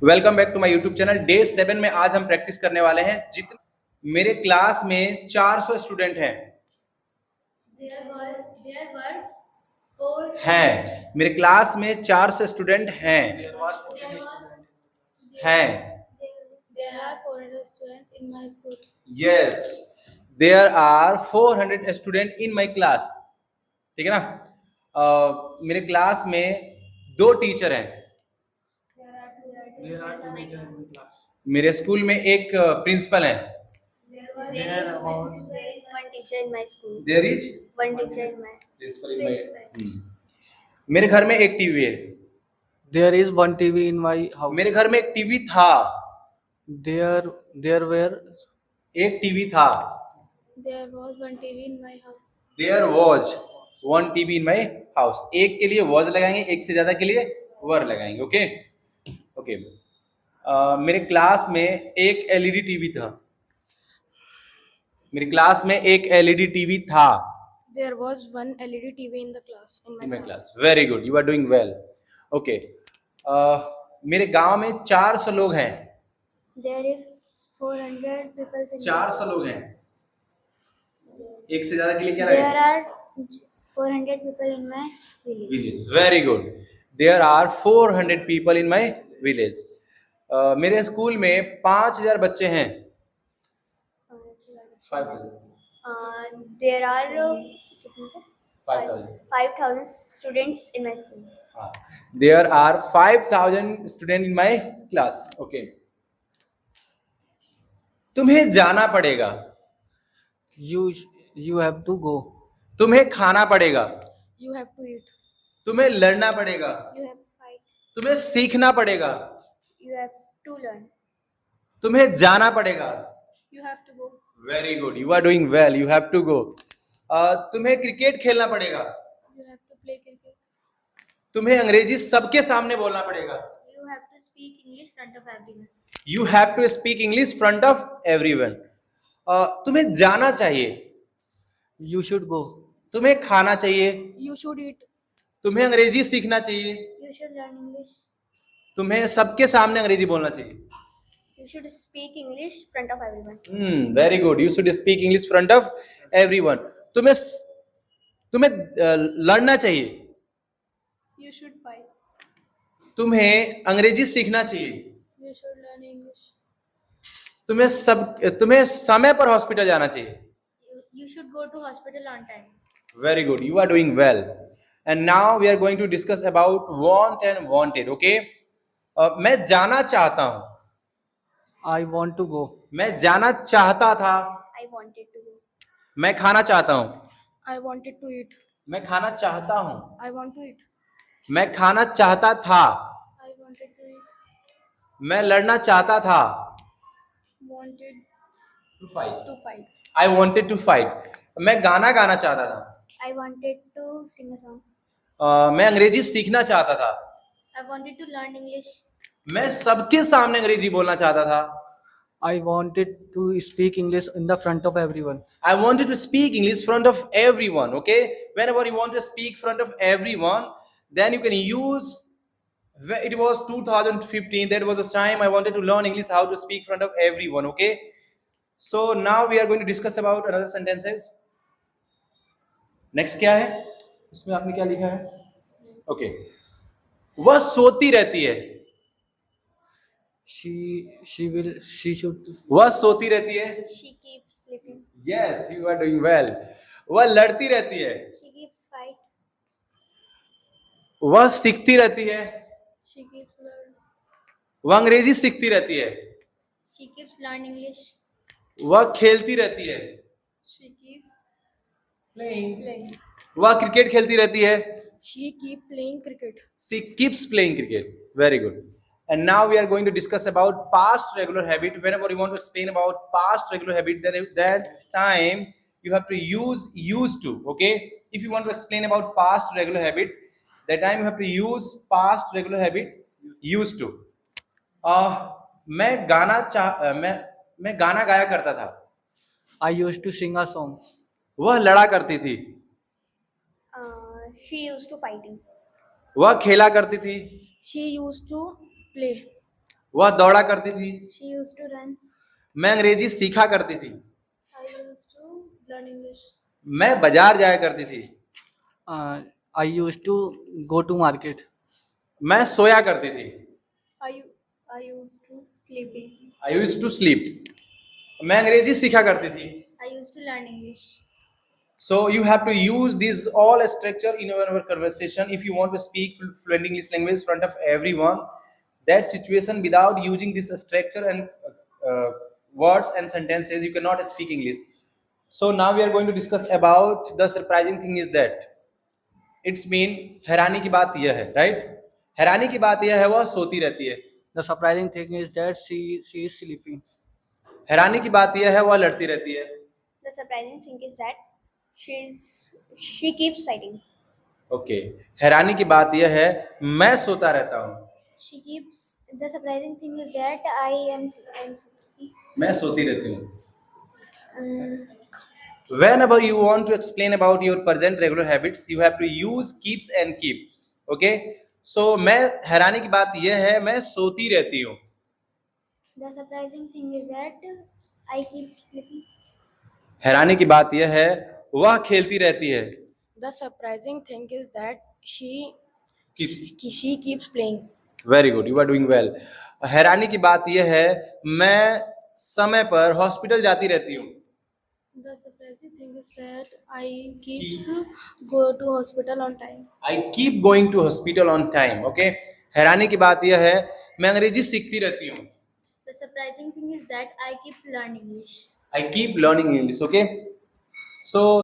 Welcome back to my YouTube channel. Day 7 में आज हम प्रैक्टिस करने वाले हैं। जितने मेरे क्लास में 400 स्टूडेंट हैं। मेरे क्लास में 400 स्टूडेंट हैं। There are 400 students in my school. Yes, there are 400 student in my class. ठीक है ना। मेरे क्लास में 2 टीचर हैं। There are 2 teachers in class. मेरे स्कूल में एक प्रिंसिपल है। There is one teacher in my school. There is One teacher in my principal in my. मेरे घर में एक टीवी है। There is one TV in my house. मेरे घर में एक टीवी था। There were एक टीवी था। There was one TV in my house. There was one TV in my house. एक के लिए वॉज लगाएंगे, एक से ज्यादा के लिए वर लगाएंगे। Okay okay. मेरे क्लास में एक एलईडी टीवी था। मेरे क्लास में एक एलईडी टीवी था। There was one LED TV in the class. In my class. Very good, you are doing well. Okay. मेरे गांव में 400 लोग हैं। There is 400 people in 400 लोग हैं। एक से ज्यादा के लिए क्या There लगेगा? are 400 people in my village. Village. Very good. There are 400 people in my village. मेरे स्कूल में 5000 बच्चे हैं। There are 5,000 students in my school. There are 5000 student in my class. Okay. तुम्हें जाना पड़ेगा। you have to go. तुम्हें खाना पड़ेगा। You have to eat. तुम्हें लड़ना पड़ेगा। You have to fight. तुम्हें सीखना पड़ेगा। You have to learn. तुम्हें जाना पड़ेगा। You have to go. Very good, you are doing well. You have to go. तुम्हें क्रिकेट खेलना पड़ेगा। You have to play cricket. तुम्हें अंग्रेजी सबके सामने बोलना पड़ेगा। You have to speak English front of everyone. You have to speak English front of everyone. तुम्हें जाना चाहिए। You should go. तुम्हें खाना चाहिए। You should eat. तुम्हें अंग्रेजी सीखना चाहिए। You should learn English. तुम्हें सबके सामने अंग्रेजी बोलना चाहिए। You should speak English front of everyone. Very good, you should speak English front of everyone. तुम्हें लड़ना चाहिए। You should fight. तुम्हें अंग्रेजी सीखना चाहिए। You should learn English. तुम्हें समय पर हॉस्पिटल जाना चाहिए। You should go to hospital on time. Very good, you are doing well. And now we are going to discuss about want and wanted. Okay? मैं जाना चाहता हूँ। I want to go. मैं जाना चाहता था। I wanted to go. मैं खाना चाहता हूँ। I wanted to eat. मैं खाना चाहता हूँ। I want to eat. मैं खाना चाहता था। I wanted to eat. मैं लड़ना चाहता था। Wanted To fight. to fight. I wanted to fight. मैं गाना गाना चाहता था। I wanted to sing a song. मैं अंग्रेजी सीखना चाहता था। I wanted to learn English. मैं सबके सामने अंग्रेजी बोलना चाहता था। I wanted to speak English in the front of everyone. I wanted to speak English front of everyone. Okay, whenever you want to speak front of everyone, then you can use. It was 2015. That was the time I wanted to learn English, how to speak front of everyone. Okay, so now we are going to discuss about another sentences. Next क्या है? इसमें आपने क्या लिखा है? Okay, वह सोती रहती है। She should. वह सोती रहती है। She keeps sleeping. Yes, you are doing well. वह लड़ती रहती है। She keeps fight. वह सीखती रहती है। She keeps learn. वह अंग्रेजी सीखती रहती है। She keeps learn English. वह खेलती रहती है। She keeps Playing. playing. वह क्रिकेट खेलती रहती है। She keep playing cricket. She keeps playing cricket. Very good. And now we are going to discuss about past regular habit. Whenever you want to explain about past regular habit, then that time you have to use used to. Okay. If you want to explain about past regular habit, that time you have to use past regular habit used to. मैं गाना गाया करता था। I used to sing a song. वह लड़ा करती थी। She used to fighting. वह खेला करती थी। She used to play. वह दौड़ा करती थी। She used to run. मैं अंग्रेजी सीखा करती थी। I used to learn English. मैं बाजार जाया करती थी। I used to go to market. मैं सोया करती थी। I used to sleeping. I used to sleep. मैं अंग्रेजी सीखा करती थी। I used to learn English. So you have to use these all structure in our conversation if you want to speak fluent English language in front of everyone. That situation without using this structure and words and sentences, you cannot speak English. So now we are going to discuss about the surprising thing is that it's mean हैरानी की बात यह है, right? हैरानी की बात यह है वह सोती रहती है। The surprising thing is that she is sleeping. हैरानी की बात यह है वह लड़ती रहती है। The surprising thing is that she keeps fighting. Okay हैरानी की बात यह है मैं सोता रहता हूँ। The surprising thing is that I am sleeping. मैं सोती रहती हूँ। Whenever you want to explain about your present regular habits, you have to use keeps and keep. Okay? So मैं हैरानी की बात यह है मैं सोती रहती हूँ। The surprising thing is that I keep sleeping. हैरानी की बात यह है वह खेलती रहती है। The surprising thing is that Keeps. she keeps playing. Very good, you are doing well. हैरानी की बात यह है मैं समय पर हॉस्पिटल जाती रहती हूँ। The surprising thing is that I keeps go to hospital on time. I keep going to hospital on time. Okay हैरानी की बात यह है मैं अंग्रेजी सीखती रहती हूँ। The surprising thing is that I keep learning English. I keep learning English. Okay, so